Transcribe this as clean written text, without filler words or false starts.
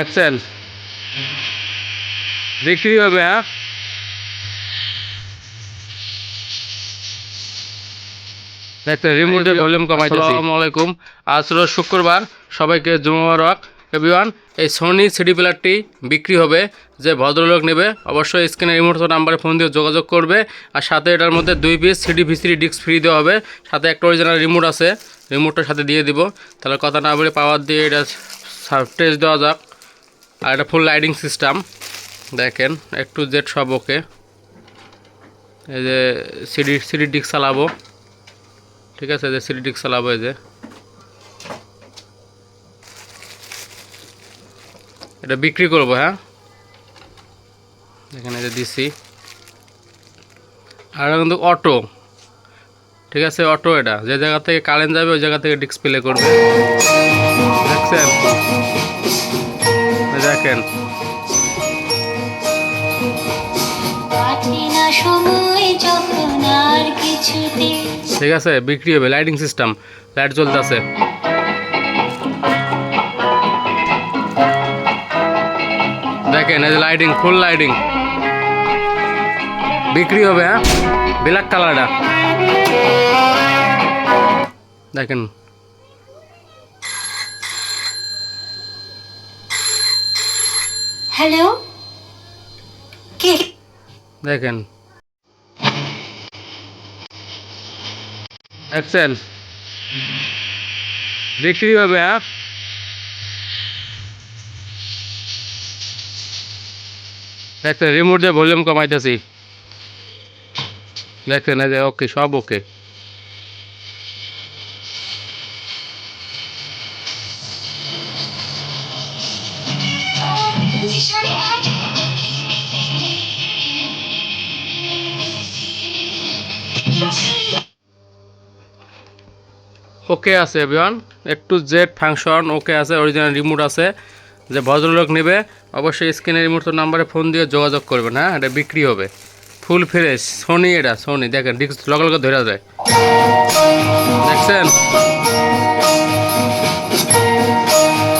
Excel বিক্রি হবে। হ্যাঁ, দেখতে রিমোটের ভলিউম কমাইতেছি। আসসালামু আলাইকুম। আজ হলো শুক্রবার, সবাইকে জুমা মুবারক। এভরিওয়ান, এই সোনি সিডি প্লেয়ারটি বিক্রি হবে। যে ভদ্রলোক নেবে অবশ্যই স্ক্রিনে রিমোট নাম্বারে ফোন দিয়ে যোগাযোগ করবে। আর সাথে এটার মধ্যে 2 piece CD VCD disk free দেওয়া হবে। সাথে একটা অরিজিনাল রিমোট আছে, রিমোটটার সাথে দিয়ে দিব। তাহলে কথা না বলে পাওয়ার দিয়ে এটা টেস্ট দেওয়া যাক। আর এটা ফুল লাইটিং সিস্টেম, দেখেন একটু জেড সব ওকে। এই যে সিডি ডিস্ক চালাবো, ঠিক আছে, যে সিডি ডিস্ক চালাবো। এই যে এটা বিক্রি করবো। হ্যাঁ, এখানে যে দিছি। আর কিন্তু অটো, ঠিক আছে, অটো। এটা যে জায়গা থেকে কারেন্ট যাবে ওই জায়গা থেকে ডিস্ক প্লে করবে। দেখছেন, দেখেন ঠিক আছে, বিক্রি হবে। লাইটিং সিস্টেম, লাইট জ্বলতেছে। দেখেন এই যে লাইটিং, ফুল লাইটিং বিক্রি হবে। হ্যাঁ, ব্ল্যাক কালারটা দেখেন। হ্যালো, কে? দেখেন এক্সেল বিক্রি হবে। হ্যাঁ, দেখছেন রিমোট দিয়ে ভলিউম কমাইতেছি। দেখছেন এই যে ওকে, সব ওকে। ওকে আছে এভরিওয়ান, একটু জেড ফাংশন ওকে আছে, অরিজিনাল রিমোট আছে। যে ভদ্রলোক নেবে অবশ্যই স্ক্রিনে রিমোট নাম্বারে ফোন দিয়ে যোগাযোগ করবেন। হ্যাঁ, এটা বিক্রি হবে ফুল ফ্রেশ সোনি। এটা সোনি, দেখেন ডিস্ক লগে লগে ধরে যায়। দেখছেন